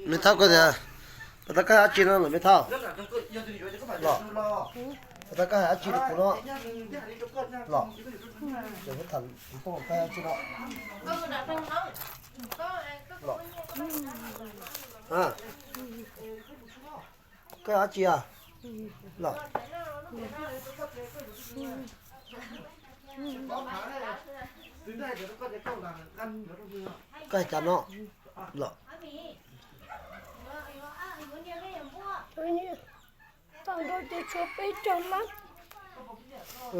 ไม่เท่าก็จะแต่ก็หาจีนแล้วไม่เท่าหรอแต่ก็หาจีนกูเนาะหรอเดี๋ยวไม่ทันพวกก็หาจีนเนาะหรออ่ะก็หาจีอ่ะหรอก็ให้จันเนาะหรอ当到这车被撞了，嗯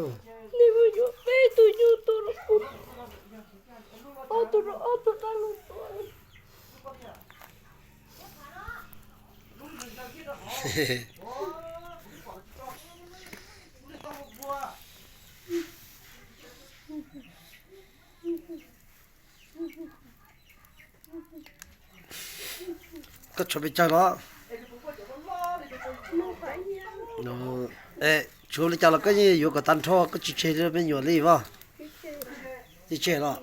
你们就被都就到了不，奥多大路多了。嘿嘿ก็ชอบไปจังเนาะchỗ này cho là cái gì có tan thọ cái chuyện chơi bên nhỏ đi vào đi chơi đó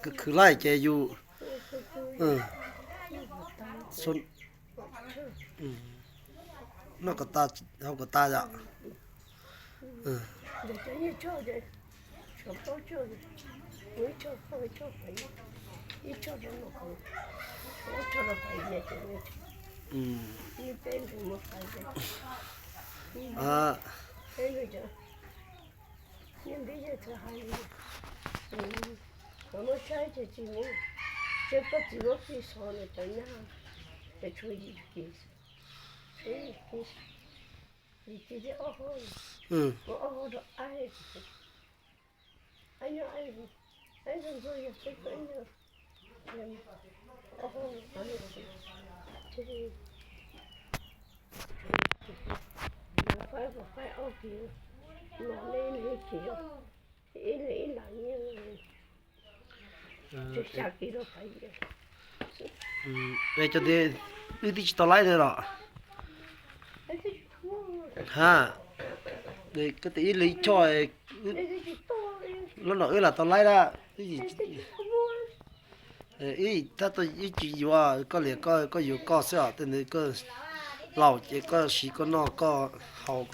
cái cứ lại chơiอยู่xuân nó có ta không có ta dạ để cho như cho để cho bao cho với cho phải cho phải đi cho nó không cho nó phải vậy cho như tên thì một phải à thế rồi chứ nhưng bây giờ thứ hai nó sai thì chỉ muốn chỉ có chỉ có cái số này tới nhà để chui đi kia thế thì chỉ ở thôi ở đó ai nhớ ai rồi rồi sẽ phải nhớ ở thôi thế phải ở kia nó lên cái kia ý là như chứ sao kia đâu phải vậy vậy cho nên đi tao lại rồi đó ha để cái tí lấy choi nó nói là tao lại đó cái gì ý ta tôi ý chỉว่าก็เลยก็อยู่ก็เสียแต่เนี่ยก็เราจะก็สีก็นอกก็好个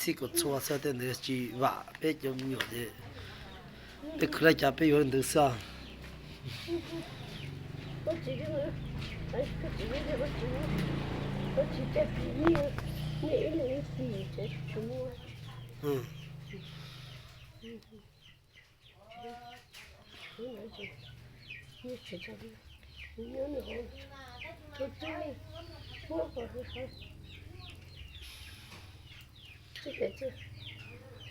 是个错เสียแต่เนี่ยจีว่าไปจมอยู่的ไปใครจะไปอยู่ในเสีย我这个哎，可这个我直接比你比这什么？你吃这个，你有那个，就这里，我不是说，这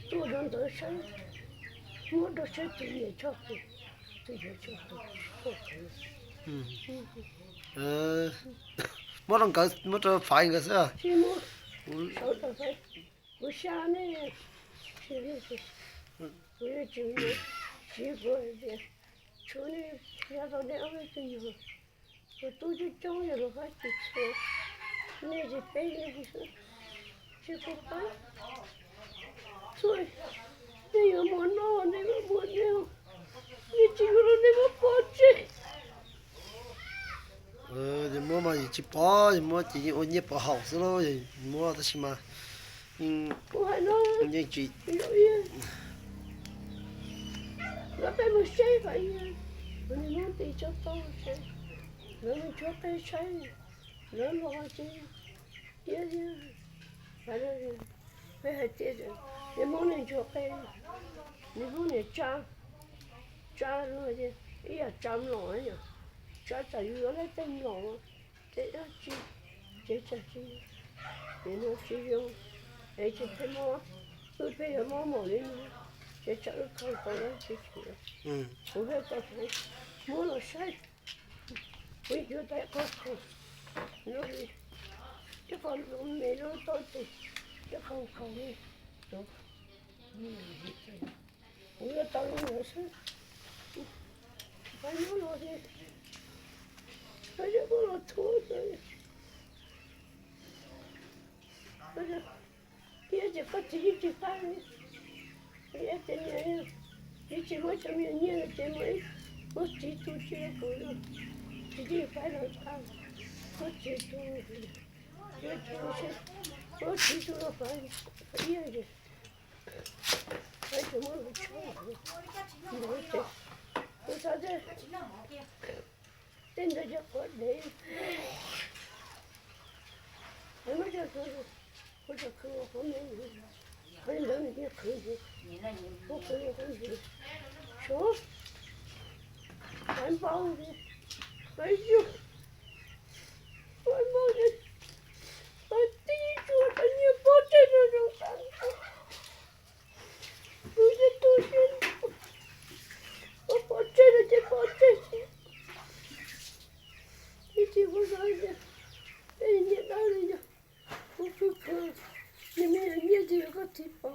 多人多生，我都是自己做的，自己做的，不可以。mỗi lần cái mỗi lần phải cái sao是么？手头phải，我下呢，我也就有几个的，车呢，下到两个就有，我都去找一个还去车，那就背那个是，这个班，所以那个么闹，那个么牛，你这个那个包子。thì mua mà chỉ bỏ thì mua chỉ ô nhiễm bỏ hậu rồi thì mua đó mà nhưng chỉ nó phải một xe vậy mình muốn đi cho tôi xe nó mình cho cái xe nó lo chứ yeah phải là phải hết tiền rồi nếu muốn nên cho cái nếu muốn nên cha rồi chứ ý là chăm lo nhỉ cha chạy vô lấy tên lo thế đó chứ thế thì nó chỉ dùng để chỉ thêm mua tôi phải ở mua lên để cho nó không có nó chỉ cũng phải có phải mua nó sai bây giờ tại có không nó đi chứ còn dùng mẹ nó tôi thì chứ không đi đúng bây giờ tao nó sai phải nó đi bây giờ nó thua rồi bây giờ chỉ có chỉ phải bây giờ thế này chỉ mới trong nhà chỉ mới có chỉ tu chưa rồi chỉ phải là sao có chỉ có chỉ tôi phải phải gì phải chúng nó cho nói chứ tôi sao thế tên đó cho có để em mới cho tôi có cho khơi có mấy hay là những khơi gì có khơi có gì số anh bao đi phải chứ anh bao đi anh tí chuột anh như bố trên rồi đâu tôi sẽ tôi trên bố trên là trên bố trên thì chỉ có nói nha đây nhận đó này nha không cứ khơi nhưng mà như gì có thịt bò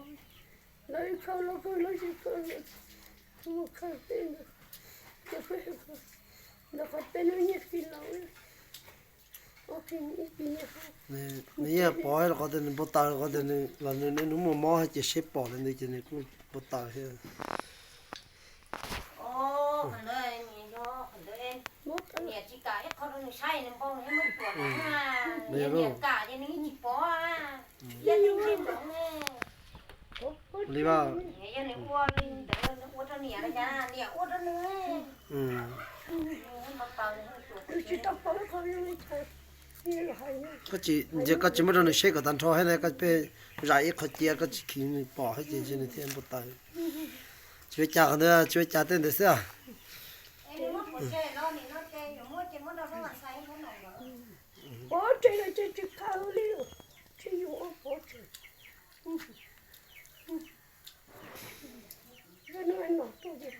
lấy khâu lấy gì khâu không khâu tên nữa cái phải khâu nó có tên nó như khi lâu ok ít đi nha nè bỏ là có thể bớt tao có thể là nên nó mua hay chỉ xếp bỏ lên đây chỉ nên cũng bớt tao hết phần đây mình cho phần đây nhiệt chỉ cả hết con nó say nên con nó mất tuổi mà nhiệt cả cho nên chỉ bỏ nhiệt như thế đó nè đi vào nhiệt cho nên uốn nó uốn cho nhiệt đấy nha nhiệt uốn cho nữa bắt đầu chỉ tao bỏ nó không như thế có chỉ mới nó xếp cái tan cho hay là cái bé rải cái chia cái chỉ khi bỏ hết chỉ nên thiên bớt taoជួយចាក់nữaជួយចាក់ទៅទេ bố chơi là chơi chơi cao liu chơi vô bố chơi cái nó nó tôi đi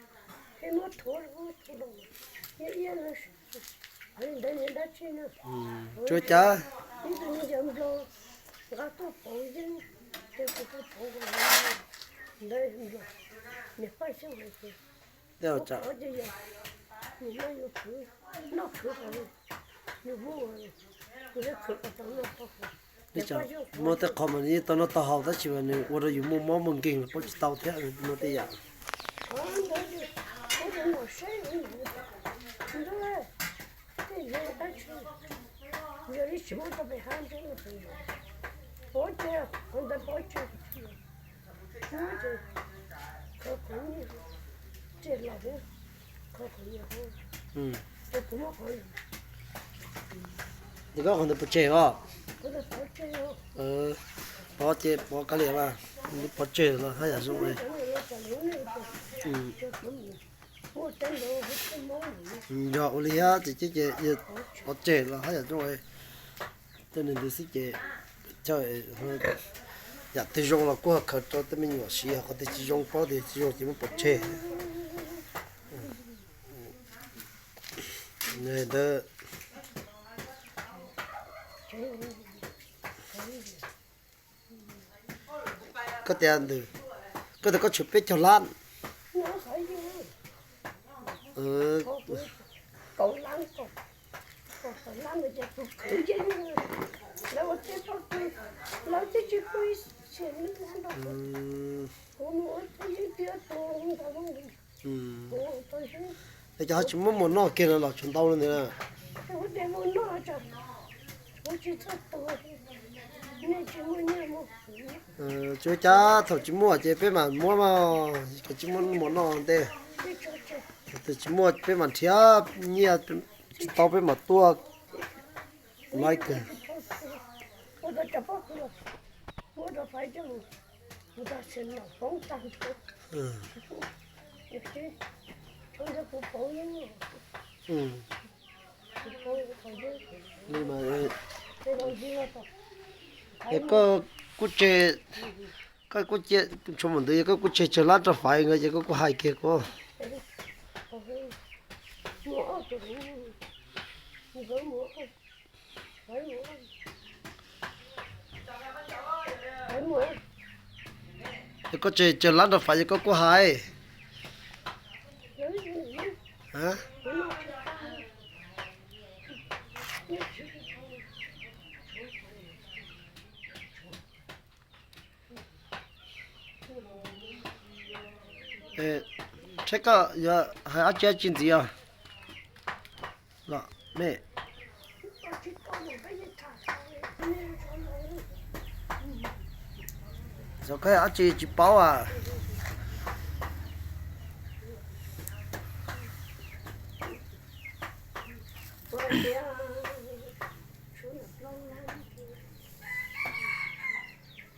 cái nó thua đâu ये là anh đây đã chơi nữa ជួយចាក់ đi từ nhà làm lo gạt tôi bỏ đi cái tôi bỏ đây rồi nè phải xem lại cái เดี๋ยวចាក់ ở đây你那有苦那苦的有木啊有些苦的都那不好 นี่จ้ะมัวแต่คอมอันนี้ตอนนั้นต่อหาวแต่ชีวันนี้ว่าเราอยู่มุมมองมึงเก่งปุ๊บเตาแท้มัวแต่อยาก 啊那就我我谁你知道嘞这人他去有的什么都被喊这个朋友我这我在包去我这可朋友这老人可朋友 อืม 这怎么朋友 นี่ก็คนจะปวดเจ็บอ่ะ 我在包这哟 ปวดเจ็บปวดกระเหลี่ยมาปวดเจ็บแล้วให้อย่าสู้เลย อืม 我真的我真懵了。 giờ ô liya chỉ chỉ chỉ có trẻ là hay là rồi cho nên tôi sẽ chỉ chơi dạ thì dùng là qua khởi cho tôi mình nhỏ xí có thể chỉ dùng bao thì chỉ dùng chỉ một bột trẻ này đó có tiền được có thể có chụp biết cho lan Nó phải như cậu lăng cậu lăng người ta cũng khử chứ lâu chết bao nhiêu lâu chết chưa quay chuyện nó đâu có muốn thấy kia tôi không có tôi thấy để cho chúng muốn nó kia là chúng tao lên nè tôi để muốn nó cho tôi chỉ thích tôi nên chỉ muốn nghe một chú cha thầu chú mua chế bé mà mua mà cái chú muốn nó đây thì chú mua bé mà thía nhia tao bé mà tua like我的这包了，我的反正我的身上风当头，有些从这不保养了，不保养反正 nhưng mà 这东西了都， cái có chế cái có chế chúng mình đây cái có chế trở lại cho phải người chứ có hai kia có 好像我这个，你跟我，还我，还我。 cái có chế trở lại cho phải chứ có hai hả chắc có giờ hai áo chơi chuyện gì à là mẹ Có chỉ có một cái gì thả thôi. Nên cho nó rồi cái ăn chỉ bao à bữa kia chú nhập lâu lắm.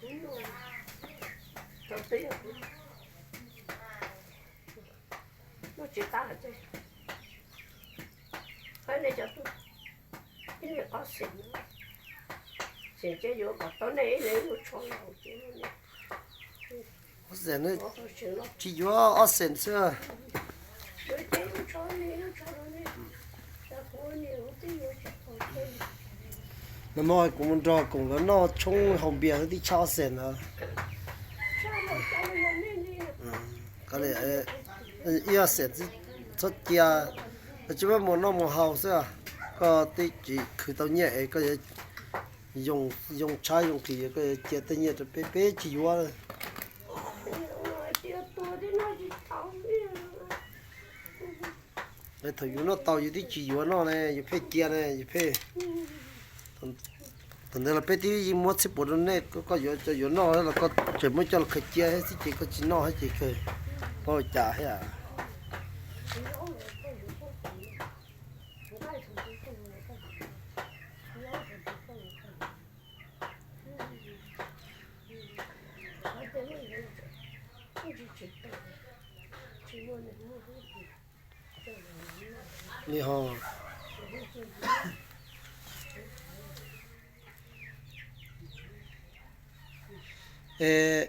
Đúng rồi. Tôi thấy là nó chỉ ta là thế. Cái này cho tôi. Cái này có xịn nữa. Xịn chứ vô cả tối nay lấy nó cho lâu chứ nó giờ nó có xịn lắm. chỉ có ở sen xưa Rồi cái nó cho này nó cho nó này. Ta có nhiều tí nó chỉ có cái. nó nói cũng cho cũng nó chung hồng bia thì cho sen à Sao mà cho nó lên đi. cái này ia sen rất kia chỉ biết một nó một hào xưa có tí chỉ khử tao nhẹ cái dùng chai dùng thì cái chế tự nhiên cho bé chỉ qua để thử nó tàu như tí chỉ qua nó này như phê kia này như phê thằng này là bé tí mua xếp bộ này có cho nó là có chỉ mới cho là khởi kia hết chỉ có chỉ nó hết chỉ khởi có trả hết à đi hồ ê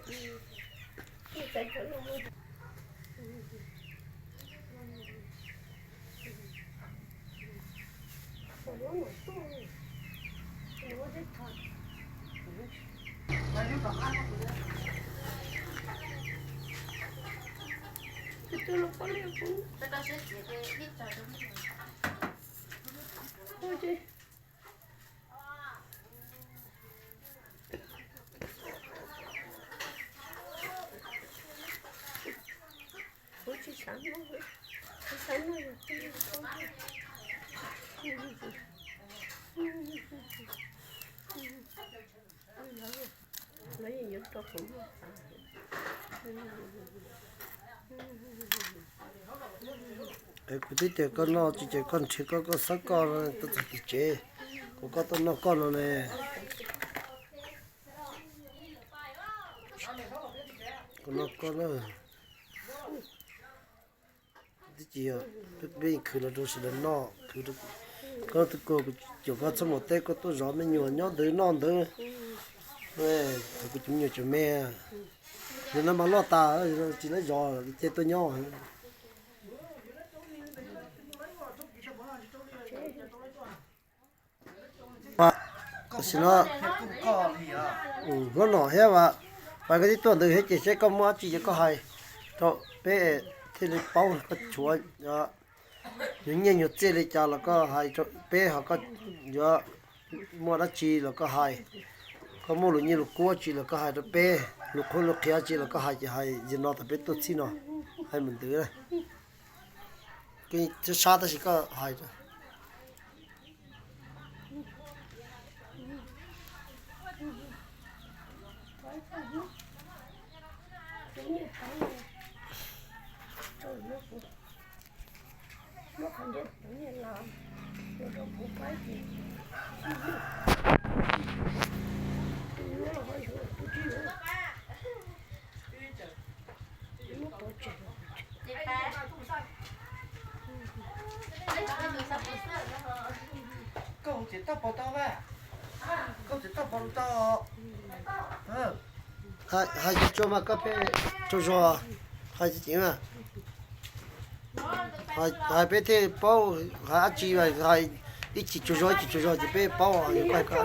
lấy những cho cũng cái tí tiền con nó chỉ con chỉ có sáu con tôi chỉ chế có tôi nó con nó này con nó tí chỉ bên khử là đồ sữa nó khử được có tôi có chỗ có trong một tay có tôi rõ mấy nhiều nhớ tới non tới này tôi cũng nhiều chỗ mẹ nên nó mà lo ta chỉ lấy giò chơi tôi nhỏ có xin nó có nọ hết và cái tí tuần từ hết chỉ sẽ có mua chỉ có hay thôi bé thì lấy bao có chúa những nhân nhật chơi lấy cha là có hay cho bé họ có giờ mua đã chi là có hay có mua lúc như lúc cua chỉ là có hai đứa bé lúc khôn lúc kia chỉ là có hai gì nó tập bé tốt xí nó hai mình tự đây cái xa ta chỉ có hai thôi nó không biết như là nó đâu có phải gì câu chỉ tao bảo tao vậy câu chỉ tao bảo tao hai chị cho mà cà phê cho hai chị mà hai bé thì bao hai chị vậy hai ít chị cho thì bé bao à quay cả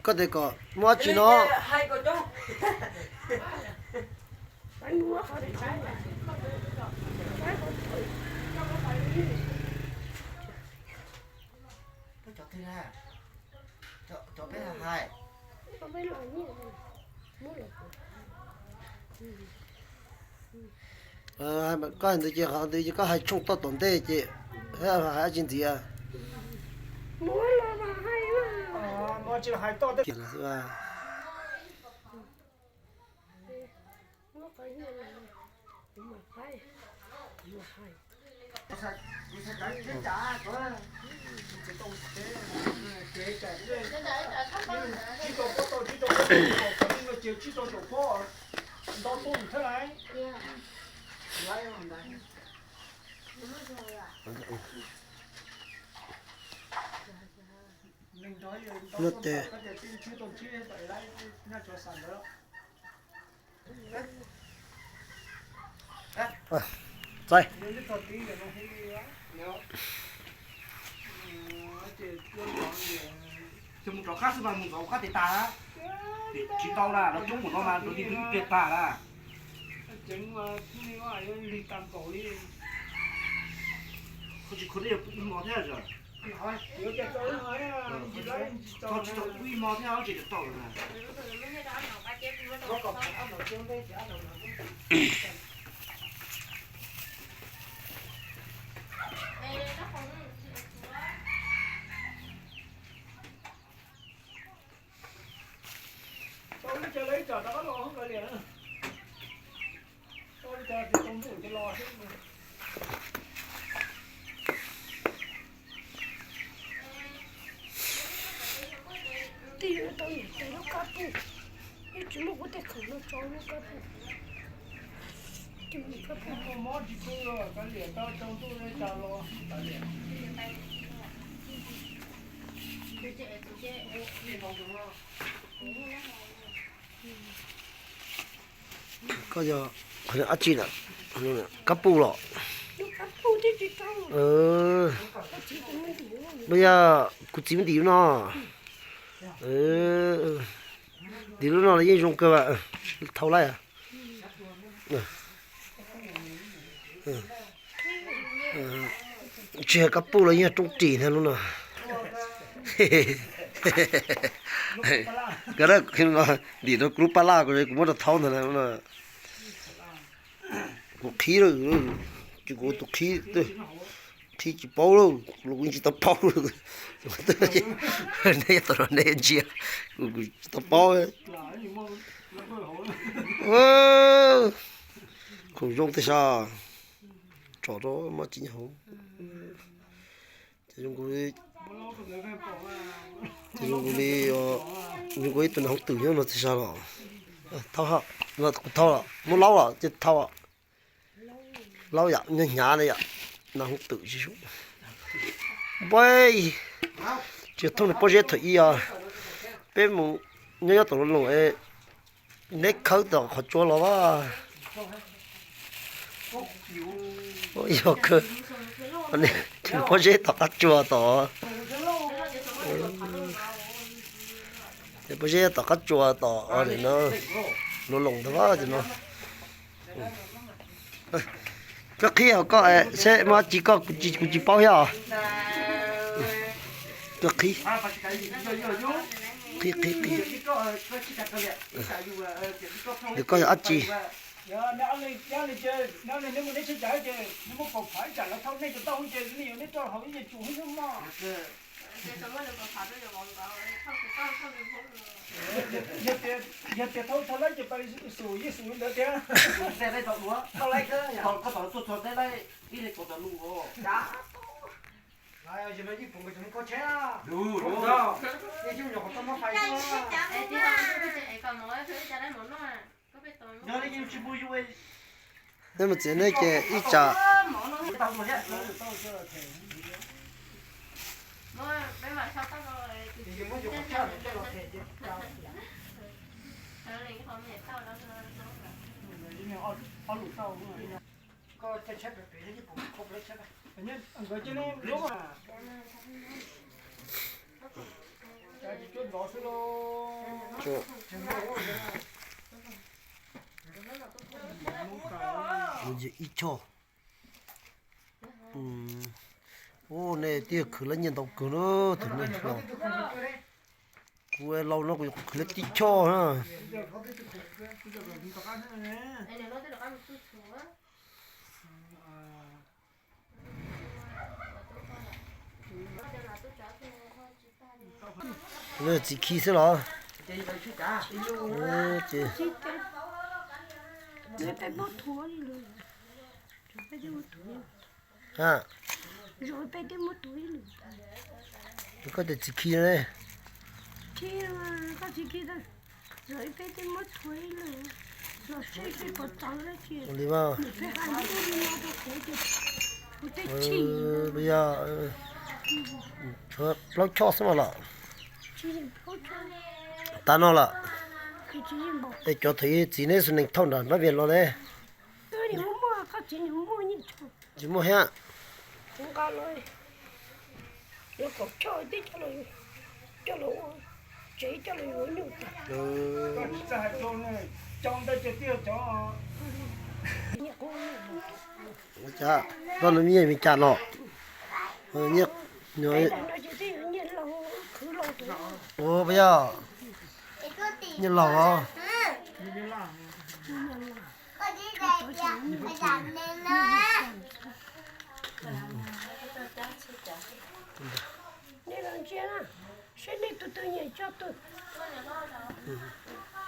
có thể có mua chỉ nó anh mua khỏi đi trái là trái không phải cho nó phải đi cho thế ra cho bé là hai không phải là như này mua là mà có anh chị họ thì có hai chung to tổn tệ chị hai chuyện gì à mua là hay mà mua chỉ hai to đấy tiền là ba mua cái như này mà hay nó tệ rồi thì một chỗ khác sẽ bằng một chỗ khác thì ta á thì chỉ tao là nó trúng một con mà nó đi đứng tuyệt ta là chính mà như vậy đi tầm cổ đi không chỉ có điều cũng mò theo rồi nếu cái tôi nói gì đấy cho chỉ tao quy mò theo chỉ được tao rồi nè nó còn phải ăn ở trên đây thì ăn ở tôi chơi lấy trò đó lo không phải liền tôi chơi thì không đủ cho lo hết tiền nó cắt đi cái chuyện mà có thể không nó cho nó cắt đi chuyện cắt đi không mót chỉ cứ cái liền tao trong tôi lấy trò lo cái liền có giờ phải ăn chi nè cắp bu lọ nó cắt phụ thì chỉ tao chỉ có mấy điều bây giờ cụ chỉ đi nó đi nó là gì dùng cơ mà thâu lại à chuyện cắp bu là như trong chỉ thế luôn à cái đó khi mà đi nó group pala rồi cũng muốn thâu này là cuộc khí rồi chỉ có tục khí thôi thì chỉ bao đâu lúc chỉ tập bao rồi này tao này chia tập bao không dùng thế sao chỗ đó mà chỉ không thì dùng cái dùng cái tuần không tự nhiên nó thì sao rồi thao hả nó thao là muốn lâu rồi chứ thao à lâu vậy nhưng nhà này vậy nó không tự chứ xuống bởi chỉ thông là bao giờ thấy à bên mình nhớ tụi nó ấy nét khâu đó họ cho nó à ôi giờ cơ anh này chỉ bao giờ tao cắt chua đó thì bao giờ tao cắt chua đó anh này nó lồng đó thì nó cái khi họ có sẽ mà chỉ có chỉ bao nhiêu cái khi được coi là gì nếu muốn lấy chơi nếu muốn phòng phải trả là thâu này cho tao chơi cái này cho họ cái chủ không mà giờ thâu lấy cho bay sủi nữa thế xe đây tao lúa tao lấy cái tao tao tụt đây đây đi để tao lúa ai giờ mấy cái phòng cái có chế à đủ đó cái chung nhỏ tao mà phải nhớ lấy cái chim bùi vui nên mà chỉ này cái ít chả tao một nhá bên mà sao tao rồi thì mới dùng cho nó cho thể chứ ăn lụt tao có thể chết được cái gì cũng không lấy chết anh nhá người chơi này lúc mà cái gì chút đó xíu chỗ 이제 이초 ô này tia khử lên nhìn tàu khử nó thật nên là quê lâu nó cũng khử lên tí cho ha nó chỉ khi thế nào chị Rồi phải bớt thua đi luôn. Rồi phải đi một tuổi. ha Rồi phải đi một tuổi luôn. có thể chỉ khi này Chứ mà có gì kia đâu. Rồi phải đi một tuổi luôn. Rồi sẽ có tăng ra chứ. đi vào Mình phải ăn cái gì đó khổ chứ. Không thể chi. bây giờ cho nó cho xem là Chi thì bớt cho. ta nó là Cái chi thì bớt. để cho thấy chỉ nên sự thông đó nó về lo đấy Tôi thì không mua. Có chi thì không mua như cho. chỉ mua ha Không có rồi. Nó có chơi tí cho rồi. Cho rồi. Chỉ cho rồi rồi nhiều ta. Còn xa cho này, trong đây chỉ tiêu cho Nhà cô này. cha con nó như mình cha nó nhớ nhớ Nó chỉ thấy như là khứ lâu tuổi. ô bây giờ như lò à Nên là chị à, sẽ đi từ nhảy cho tôi.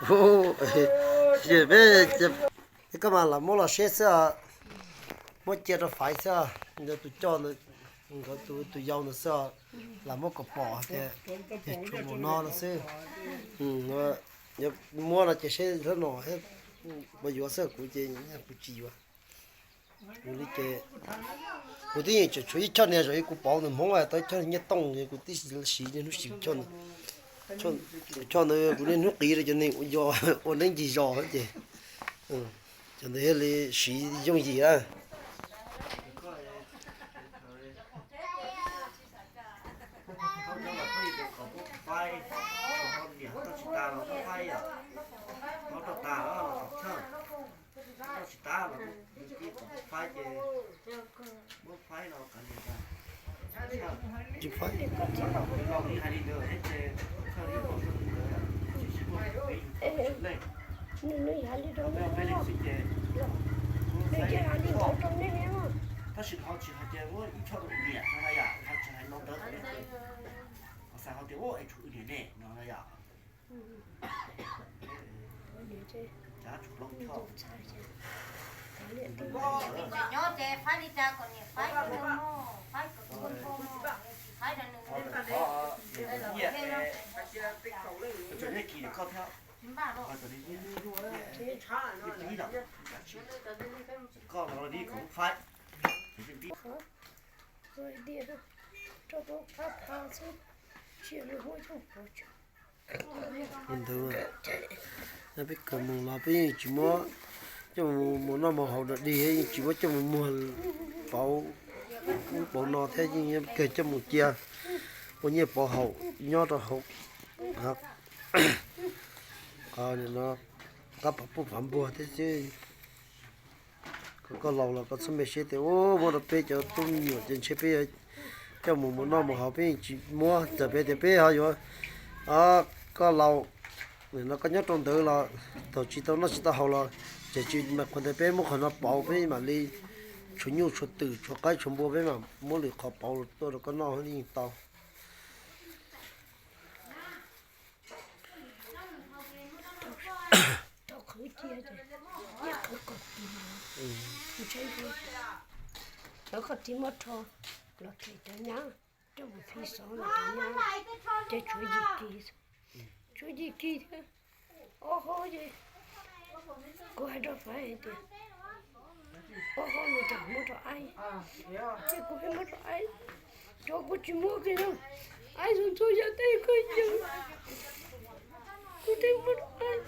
ô chị biết cái mà là mua là xe sao mua chia nó phải sao giờ tụi cho nó tụi giàu nó sao là mua cặp bò thì chủ mua nó sao giờ mua là chỉ xe rất nhỏ hết bây giờ sao cũng chỉ cũng chỉ vậy cũng đi chơi cũng đi chơi chơi cho nên rồi cũng bảo nó mong là tới cho nhất tông thì cũng đi xí thì nó xí cho nó cũng nên nước kỹ rồi cho nên cũng do ổn định gì do hết chứ cho nên là xí dùng gì á chụp phải Nó hãy đi đâu nữa. Nó chỉ là đi vào trong đấy mà.他是好吃，他这我一条都脸，那呀，他吃还弄得的。我三好的我爱出一点嘞，那呀。家出龙条。 nhớ thế phải đi ra còn nhiều phải có đâu mà phải có con không phải là nương这这鸡的靠跳，ba rồi 啊，这里你的，搞了你更快，这比。 Rồi đi đó. Cho tôi phát phá xuống. Chỉ là hối trong phố chứ. bình thường à nó biết cầm mùng là biết chỉ mua cho một năm một hậu được đi hay chỉ có cho một mùa bảo bảo nó thế nhưng kể cho một chia có nhiều bảo hậu nhớ rồi hậu học còn nó các bậc phẩm bùa thế chứ có lâu là có số mấy xe thì ô mua được bây giờ tôi nhiều trên xe bây cho một năm một hậu bây chỉ mua giờ bây giờ bây giờ rồi có lâu nó có nhớ trong đó là tổ chức nó chỉ tao hậu là chỉ mà còn để bé mua khẩn nó bảo bé mà đi chủ nhu chủ tử chủ cái chủ bùa bé mà mua được họ bảo tôi được có nó hơn đi tao Tao khử chia rồi. Nhạc khử cột tìm nó. Không chơi được. Nó có tìm mất thôi. Nó kể cho nhá. Trong một phía sau là cho nhá. Để chuối gì kỳ. Chuối gì kỳ thế. Ô hô gì. Cô hay đâu phải thì. Ô hô người ta mua cho ai. Chứ cô hay mua cho ai. Cho cô chỉ mua cái đâu. Ai dùng cho ra tay coi như. Cô thấy mua cho ai.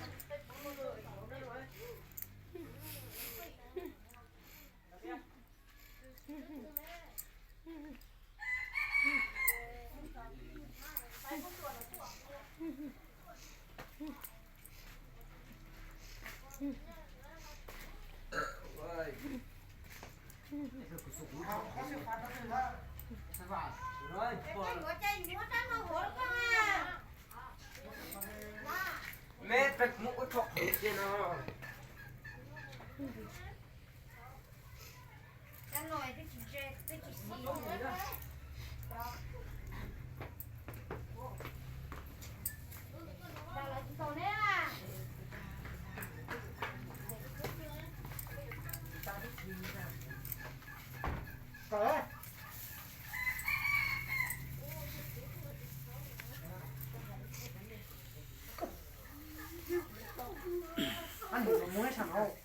mẹ bạch mũi thọc trên nó anh đừng muốn sao đâu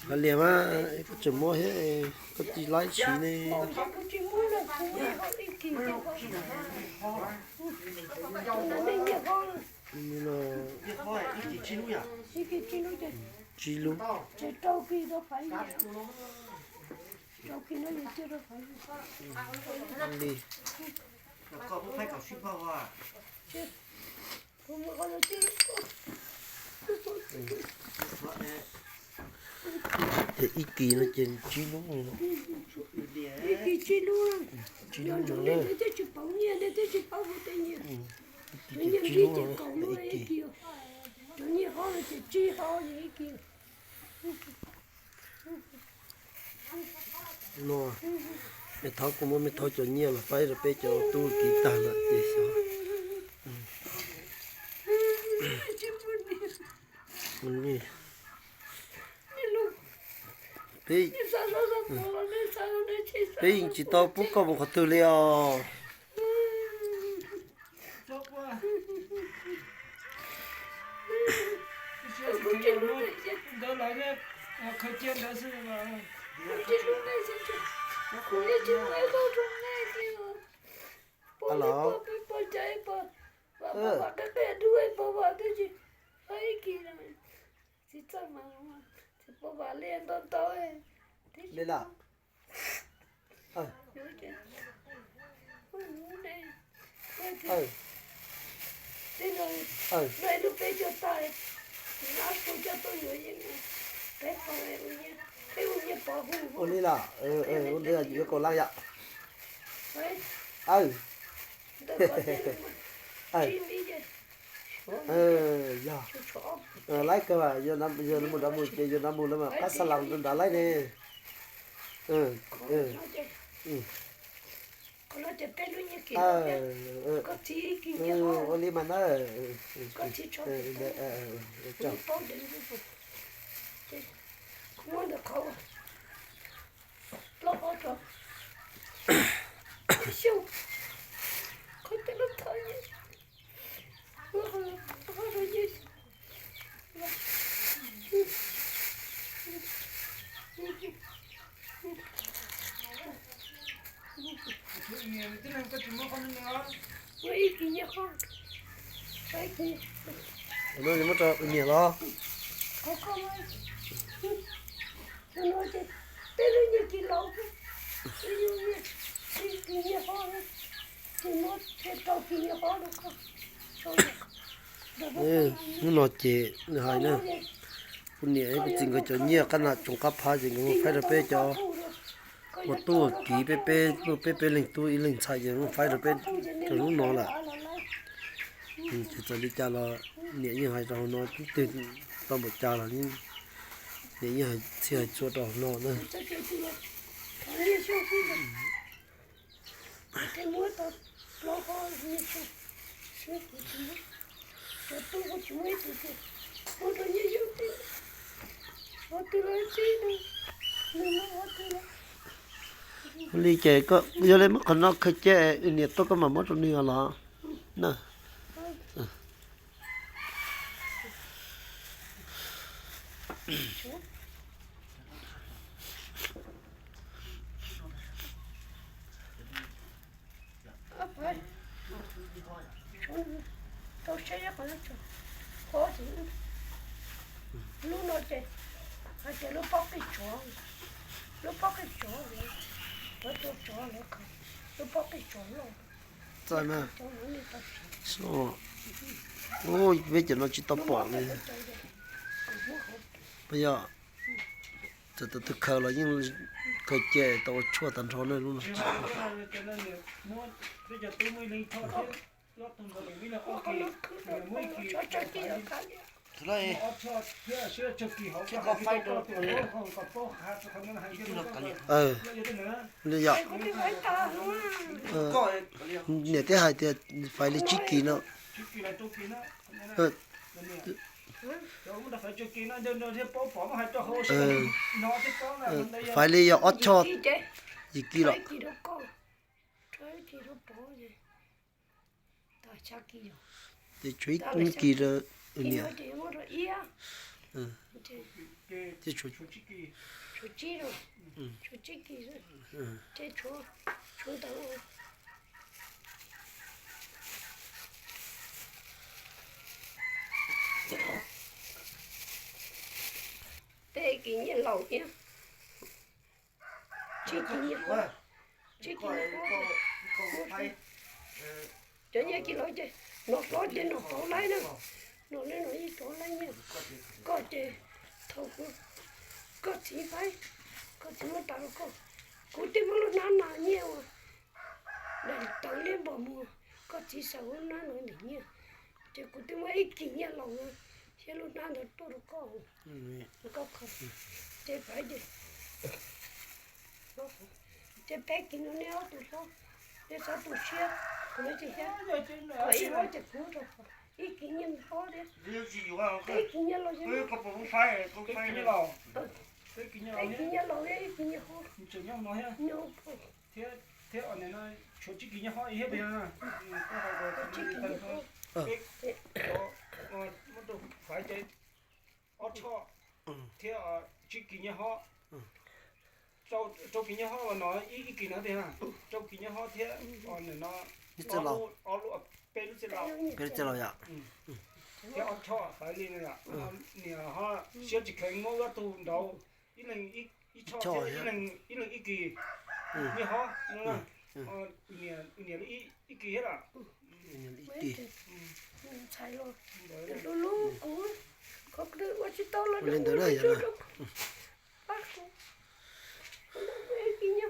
à liền mà có chừng mua hết có chỉ lấy chỉ này nên là việc thôi ít chỉ chi nuôi à chỉ luôn ăn đi có cũng phải có suy bao à để ít kỳ nó trên chỉ luôn rồi chỉ luôn rồi chỉ luôn rồi ít kỳ nó mẹ tháo cũng mẹ tháo cho nhiều là phải rồi bé cho tu kỳ tàn là gì sao mình đi bé bé chỉ tao bút có một thứ liệu chốt quá cái nó đỡ lại đấy khởi chiến đó是吧 alo đây là ôn đi là ôn đây là chỉ có còn lại ạ dạ lấy cơ mà giờ nó một đám một giờ nó một lắm mà cắt xa lòng đã lấy nè ôn đi mà nó chồng nó mất rồi nhiều lo nó chế hai nữa con nhỉ cái chuyện cái chỗ nhiều cái nào trồng cắp phá gì cũng phải là bé cho một tu kỹ bé linh tu linh chạy gì cũng phải là bé cho nó nó là chỉ cho đi cha là nhỉ như hai trâu nó từ tao một cha là nhưng nhỉ như hai chỉ hai chỗ đó nó nữa ly chè có giờ lấy mất còn nó khơi chè nhiệt tôi có mà mất trong nhiều là nè tôi sẽ nhắc nó cho có gì lúc nó chơi hay chơi lúc bóc cái chó vậy tôi chó nó không lúc bóc cái chó nó rồi mà so ôi bây giờ nó chỉ tao bỏ này bây giờ 这都考了，因为考节到错当朝那路了。 cho nên là mua bây giờ tôi mới lên thôi chứ lót thùng rồi mới là ok rồi mới kỳ thế này ở cho chưa chụp kỳ hậu chứ có phải đâu không có phố hạt không nên hay chứ nó cả liền Bây giờ coi nè thế hai thì phải lấy chiếc kỳ nó. chụp kỳ là chụp kỳ nó rồi mà phải chụp kỳ nó nên nó sẽ bỏ mà hay cho hồ sơ nó sẽ có là Phải lấy ở cho gì kỳ lọ. Thì chuối cũng kỳ rồi nè. Thì chuối chụp kỳ Thế kỷ niệm lâu nhé. Chỉ kỷ niệm quá chỉ kỷ coi niệm coi phải cho nhớ kỷ lỗi chứ. Nó có chứ nó có lấy nữa. Nó lên nó đi chỗ lấy nhé. Có chứ thâu có chỉ phải có chỉ mà tao có cụ tìm mà nó nào nhiều để tao lên bỏ mua có chỉ sao nó nói nhỉ chứ cụ tìm mà ít kỷ niệm lâu chứ lúc nào nó tôi có nó có không chứ phải đi chứ bé kỷ nó neo tụi sao để sao tụi xe tụi nó chỉ xe phải nói chứ cũng được ít kỷ niệm khó đấy riêng gì quá cái kỷ niệm lâu chứ không phải cái như nào cái kỳ nhau cái nhé kỷ niệm lâu đấy kỷ niệm khó chủ nhau nói ha nhau thế ở này nó chỗ chỉ kỳ nhau hỏi hết bây giờ có phải có chỉ kỳ tận không cái mất đồ phải chơi ở cho thế ở chỉ kỳ nhau họ châu kỳ nhau họ và nói ý kỳ nó thế nào châu kỳ nhau họ thế còn này nó ở lụa bên lúc nào cái cho nó ya. thế ở cho phải lên này nè họ siêu chỉ cái ngô cái tù đầu ít lần ít cho ít lần ít kỳ như họ đúng không nè ít kỳ hết à Đi. sai rồi lúc lúc cũ có cái quá chỉ tao là Lên tới đây rồi.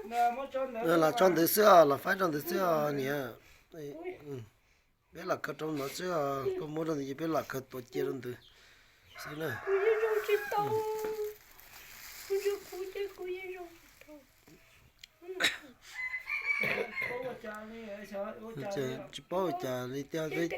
nè mất cho Nên là trong từ xưa là phải trong từ xưa nè. Biết là cái trong nó xưa có mỗi lần gì biết là cái tổ chức trong từ. Xin này. Chỉ bảo trả lấy tiêu với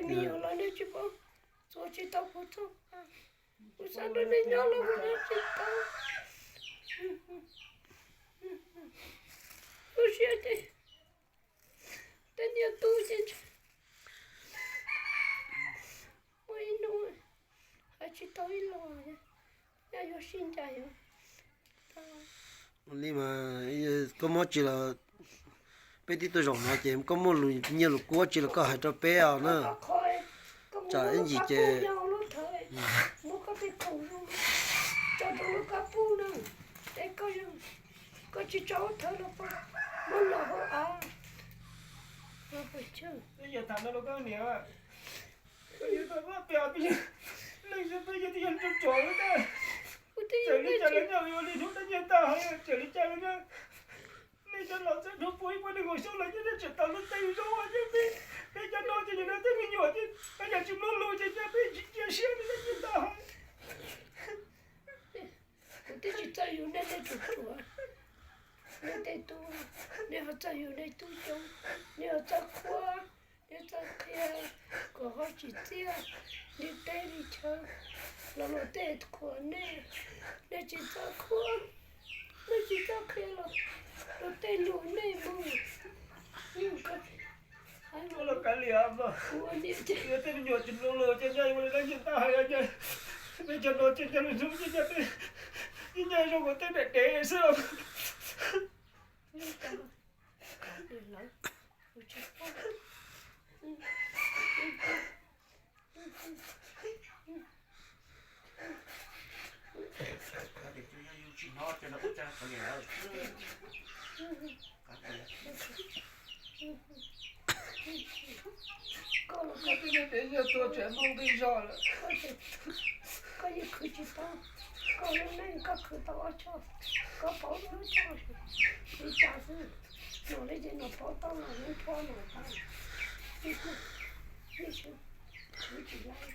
nhưng mà có mỗi chỉ là bây giờ tôi rộng nó chỉ có một lùi nhiều lục quá chỉ là có hai trò bé à nữa chả anh gì chứ có chỉ cháu thở là phải muốn là họ à nó phải chứ bây giờ thằng nó có nè bây giờ tao bắt bèo bây giờ bây giờ thì ăn chút chổi nữa trời đi trời lên nhau vô đi chúng ta nhận ta hay trời đi trời lên nhau này cho lão sẽ nó phối với đừng ngồi xuống lại chứ nó chỉ tao nó tay rồi chứ bây giờ nó chỉ nó thấy mình nhỏ chứ bây giờ chúng nó lôi chứ bây giờ xe đi nó nhận ta hay cái chỉ tao yêu nên để chụp chụp nên để tu nên họ tao yêu nên tu chung nên họ tao khoa nên tao kia có họ chỉ tiếc nên tao đi chơi là nó tết khoa nên chỉ tao khoa nên chỉ tao kia là nó tết lúa nên mù nhưng cái nó là cái liệm mà giờ tên nhỏ chúng nó lôi trên dây mà nó nhận ta hay chứ bây giờ nó trên chân xuống trên chân đi nhảy rồi có tên để xưa nó cho nó chắc có nghĩa là con cái để giờ tôi chuyển mong đi rồi có gì cứ chỉ tao có lúc này có cứ tao cho có bảo nó cho đi trả sự nó lấy gì nó bảo tao là nó cho nó ta đi chứ đi chỉ lại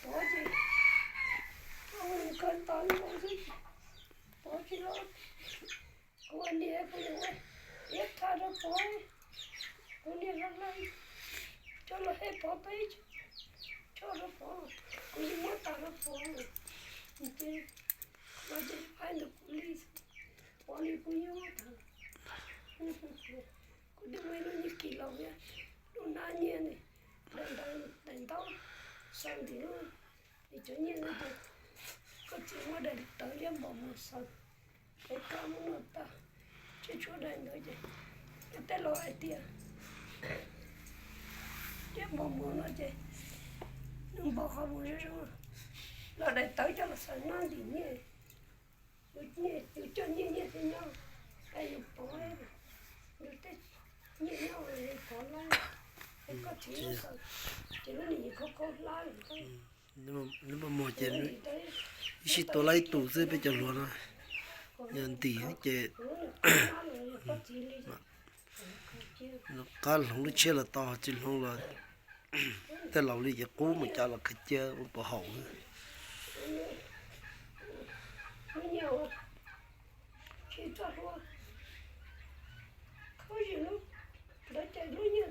đó chứ ông cần tao nó chứ đó chứ nó cô anh đi cô đi hết thà nó bỏ cô đi ra đây cho nó hết bỏ tay cho nó bỏ cô đi mất ta nó bỏ chứ nó chỉ phải được lý bỏ đi cô nhớ thằng cô đi mấy nó như kỳ lòng nha nó nã nhiên này đánh tao xong thì nó thì cho nhiên nó thì có chỉ mà để tới cho bỏ một xong cái cam nó ta chứ chỗ đây nữa chứ cái tay loại tiền chứ bỏ một nó chứ đừng bỏ không một rồi là để tới cho nó sợ nó thì nhẹ được cho nhẹ thì nhau ai được bỏ hết được tết nhẹ nhau rồi bỏ lại cái có chỉ nó sợ chỉ nó nhìn có lại thôi nếu mà mua tiền chỉ tôi lấy tủ dưới bây giờ luôn rồi nhân tỷ chế nó cá lồng nó chia là to chỉ lồng là cái lồng đi giờ cũ mà cho là cái chơi bỏ hậu nhiều chỉ cho luôn không gì nữa để chạy lúa nhiều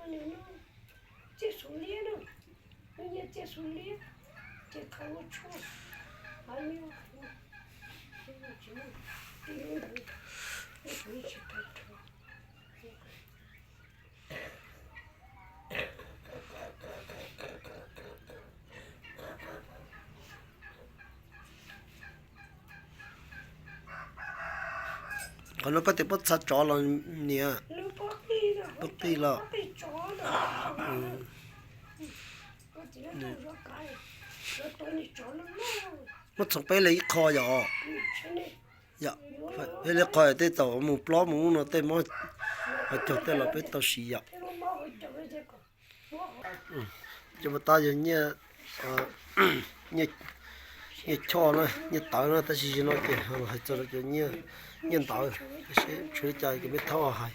này nó chết xuống lia đâu lúa nhiều chết xuống lia chết không có chua bao nhiêu còn nó bắt thì bắt sát chó là nè bắt đi là mất xong bé lấy kho rồi dạ bé lấy kho để tàu một ló một nó tới mỗi ở chỗ tới là bé tàu xì dạ cho mà ta giờ như như như cho nó như tàu nó ta xì nó kì hay cho nó như nhân tạo sẽ chữa chạy cái biết thao hại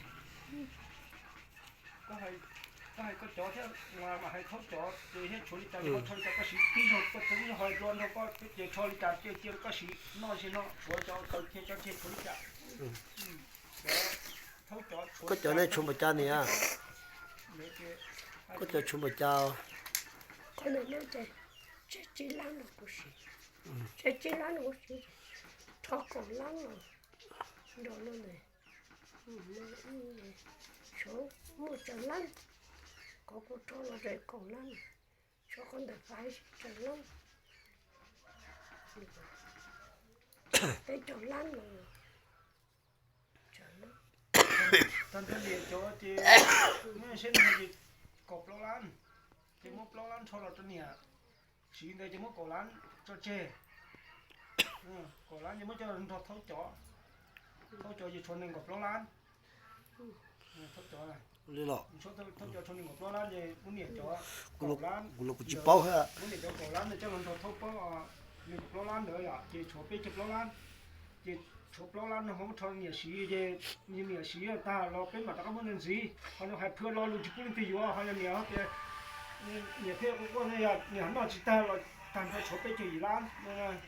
có hay có chó thế mà hay thốt chó thì hết处理掉ก็ทนก็สิปีหกก็ถึงหอยร้อนแล้วก็จะชอลิจ่าเจียวก็สิน้อยสิเนาะหัวจอเขาเที่ยวเที่ยว处理จ่าcó chỗ này chum bạch nè có chỗ chum bạch con này nó chỉ lăn được cái gì chỉ lăn được cái gì thọ còn lăn rồi đó nó này số một trận lăn có cô cho là rồi còn lăn cho con được phải trận lăn cái trận lăn rồi trận lănท่านท่านเดียจอเจไม่เช่นที่กบล้านเจมุกล้านชอลตัวเนี่ยสีเดียเจมุกกล้านจอเจกล้านยังไม่เจอทอดเท่าจอจะชนหนึ่งกบล้านเท่าจอน่ะ đi lọ ชนเท่าจอชนหนึ่งกบล้านเจมุเนี่ยจอกบล้าน กูลกจีเป้าฮะ มุเนี่ยจอกบล้านเจมันทอดเท่าป้อหนึ่งกบล้านเดี๋ยวอ่ะเจโฉบไปเจ็บล้านเจchụp lo lăn nó không thằng nhiều xí về nhiều xí ta lo cái mà ta có muốn gì họ nó hay phơi lo luôn chỉ cũng tiêu họ là nhiều cái nhiều thế cũng có này nhiều hắn nói chỉ ta là thành phải chụp cái gì lắm nên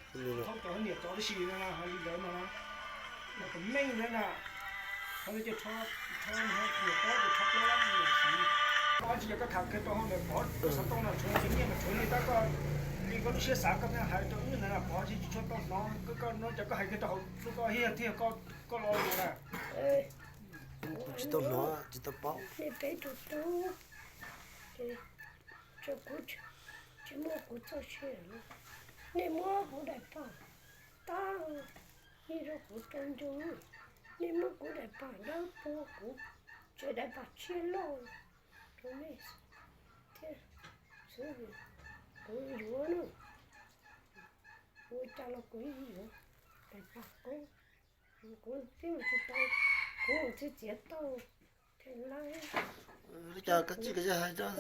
không cho nhiều cho cái xí nên là họ đi đấy mà nó cũng nhanh nên là họจะชอบเขาเดี๋ยวก็จะชอบlo lăn nhiều xí có chỉ có thằng cái đó này bỏ sao tao là chụp cái mà chụp này ta có đi có cái sáng cái này hay trong như này là bỏ chỉ cho tao nó chỉ có hay cái tao nó có hiện thì có lo rồi nè chỉ tao nó chỉ tao ป้า để bé tụt tụt cho cút chỉ mua cút cho xe nên mua cút đẹp pa ta đi rồi cút trong chỗ nên mua cút đẹp pa đâu mua cút chơi đẹp pa chia lô thôi nè thế số gì cũng dúa nữa cho nó cũng dúa đẹp pa cũng tiêu chỉ tao cũng chỉ chết tao thế này cho cái gì hay cho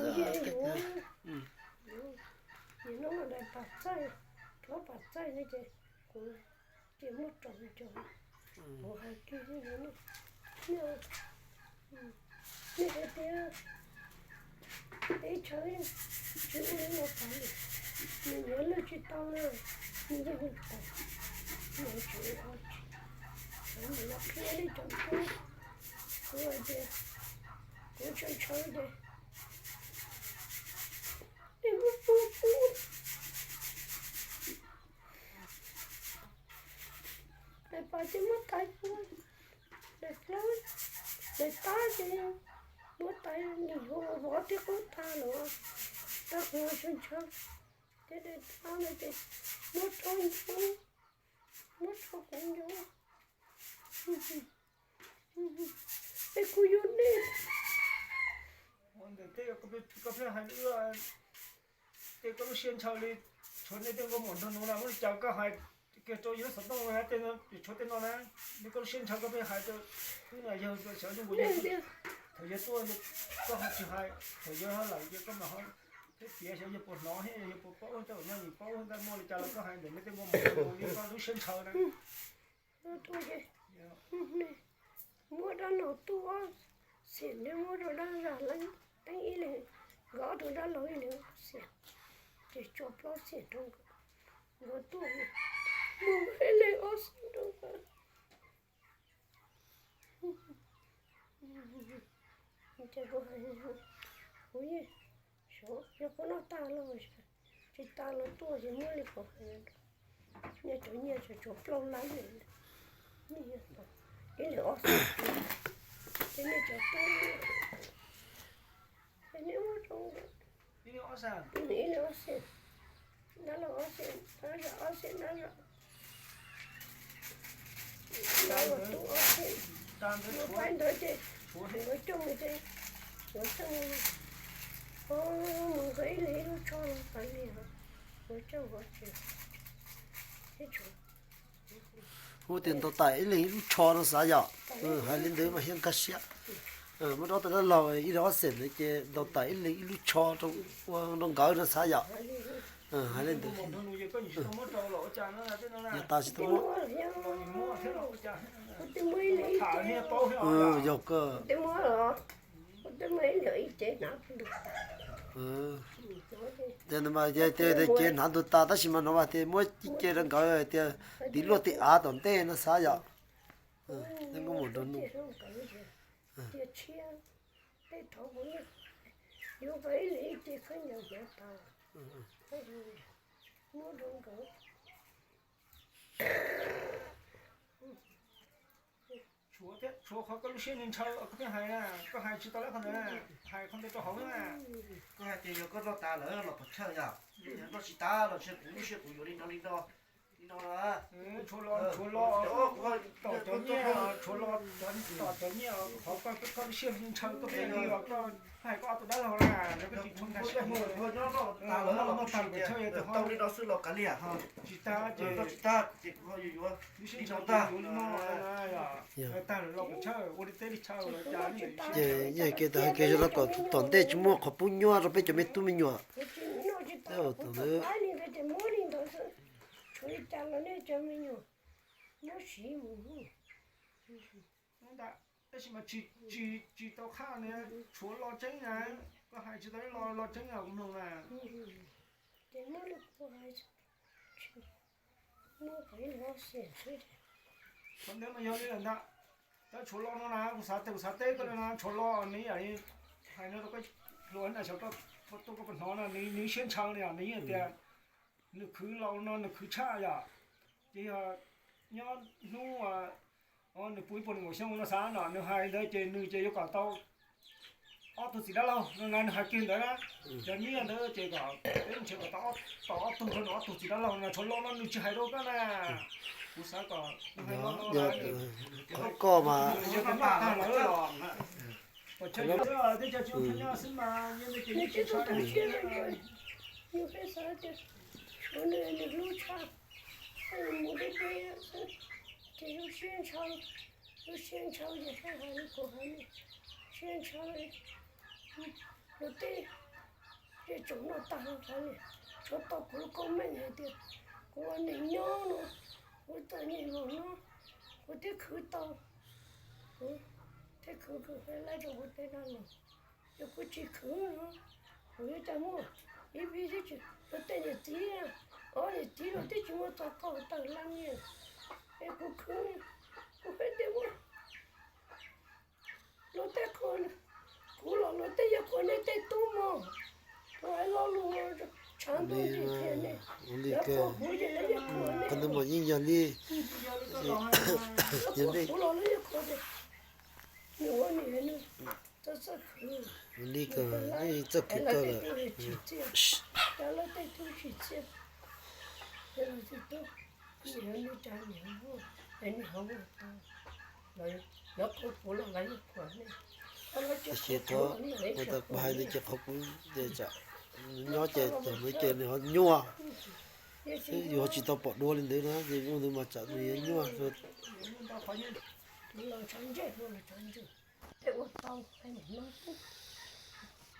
nó mà đẹp pa sai chúa bắt tay này chứ cũng chỉ một trồng trồng một hai kia thế nữa nhiều như thế kia để chơi chứ không có phải mình nhớ là chỉ tao nữa mình cái gì phải mình chơi thôi mình là kia đi trồng thôi rồi đi cũng chơi đi đi để bà chỉ mất tay thôi để lối để ta đi mất tay đi vô bỏ tiếc mất ta nữa ta không chơi chơi để ta này để mất thôi mất thôi cũng vô để cô vô đi 근데 때가 그때 한 때가 시험 차리 전에 된거 먼저 놓으면 잠깐 할 cái chỗ nó sống đâu tên nó chỗ tên nó nè nếu có xuyên thẳng cái bên hai chỗ cái này giờ cái sở dụng của dân thời gian tôi có học chỉ hai thời gian họ lại cái mà họ cái phía sẽ nhập nó hay nhập bao cho nó nhập bao ta mua cho nó có hai để mấy tên mua một cái con xuyên thẳng này tôi vậy mua đó nó tua xịn đi mua đồ đó ra lấy đánh ý này gõ đồ đó lỗi nữa xịn để chụp nó xịn trong gõ tua mua cái này ở xịn trong cái có hay ôi số giờ có nó ta rồi chỉ ta nó tua chỉ mua đi có hay nhà chỗ chụp lâu lắm rồi như cái này ở xịn cái này cho tôi cái này mà trong đi ở sao cái này là xịn đó là xịn đó là xịn đó là tôi xịn nó phải đợi chứ nó trông cái gì nó trông mình cái lấy nó cho nó phải đi hả nó trông có chuyện thế chỗ hú tiền tao tại lấy lúc cho nó xả dọ hai lên đấy mà hiện cắt xía mà đó tao lo cái đó xịn đấy chứ tao tại lấy lúc cho trong nó gỡ nó xả dọ hai lên đấy nhà ta chỉ tao giờ cơ cái mua rồi cái mấy lợi chế nào cũng được thế mà giờ thế chế nào tụi ta đó xí mà nó mà thế mỗi chế nó gỡ thế đi lót thì á tổn thế nó xả dọ nên có một đồn luôn vô vậy lấy thì không nhận được tao mua đồ cỡ chúaเขาก็รู้เช่นนั้นเช่าก็ไม่หายนะก็หายชิตแล้วคนนั้นหายคนเดียวตัวเขาเนี่ย ก็ให้เจียวก็เราตาเลยเราปวดเชื่อยาเราชิตาเราเชื่อกูไม่เชื่อกูอยู่นี่น้องนี่น้องนี่น้องนะ ชัวร์ต่อตัวเนี่ยชัวร์ต่อตัวเนี่ยเขาก็เชื่อมันเช่าก็เป็นดีว่าก็ให้ก็เอาตัวนั้นเราละแล้วก็ติดชนกันเชื่อมือ เพราะเราตาเลยเราต้องทำเจียวตอนนี้เราซื้อเรากันเลยฮะ ชิตาเจ เราชิตาจิตเขาอยู่ว่า นี่เช่าตาอยู่นี่ตาเราก็เช่าวันนี้เต้นเช่าเลยจ้านี่ giờ cái đó cái cho nó có tổn thế chúng mua có bún nhua rồi bây giờ mấy tụi mình nhua đâu tụi nó ai đi về mua đi đâu sao chơi chăng nó để cho mình nhua nó xí mù đóแต่สิมาจีตัวข้าวเนี่ยชัวรอจังไงก็หายจีตัวรอจังเอาคุณลุงอ่ะ để nó được qua nó phải nó xỉn thôi คนเดิมมาเยอะนี่แหละนะถ้าชัวรอนะกูสาเต้ก็เลยนะชัวรอนี้อย่างนี้หายเนี่ยเราก็ล้วนอ่ะชาวก็ตัวก็เป็นนอนอ่ะนี่เชี่ยนช่างเนี่ยนี่แต่นี่คือเรานอนนี่คือชาอ่ะที่ย้อนนู่อ่ะอ๋อนี่ปุ๋ยปนหมูเชี่ยงมันสารน่ะนี่หายได้เจนี่เจยกต่อตัวสีดำเรานั่นหากินได้นะจะนี่อันเด้อเจ๊ก็เป็นเชื่อต่อตัวคนตัวสีดำเรานะชนเรานั่นนึกจะหายโรคกันนะผู้สาวก็ให้เรา giờ có mà เยอะมากเลยหรอพอเชื่อเยอะที่จะช่วยพญาขึ้นมายังไม่กิน นี่ กิ จะ น ต้ ช่ อ วย งเชื่อเลยอยู่แค่สายเดียวชวนเลยนี่รู้ชาหมดได้ไปจะอยู่เชียงชาวอยู่เชียงชาวจะแค่หานี่ก็หานี่เชียงชาวเลยรถเต้จะจมน้ำตาหานี่ชดต่อกุลก็ไม่เห็นเดียว cô anh này nhớ nó cô ta nhìn vào nó cô thấy khử tao thế khử phải lấy cho cô thấy nó rồi cho cô chỉ khử nó cô ta mua ý vì thế chứ nó tên là tí à ở đây tí nó thấy chúng nó tao câu tao lăng nha em cô khử cô phải để mua nó thấy cô nó thấy giờ cô này thấy tu mò rồi lo luôn chẳng đâu gì thế này đi cái cái nó mà nhìn nhận đi nhìn đi đi cái này rất kỹ cơ là chỉ có người ta bài thì chỉ học để chả nhỏ trẻ từ mấy cái này họ nhua thì họ chỉ tập bỏ đua lên đấy nữa thì cũng mà chả gì nhua rồi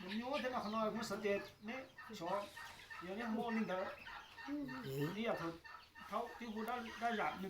mình nhớ thế nào nói cũng sợ chết nè cho giờ nhá mua linh đó đi à thôi tháo tiêu cũng đã giảm được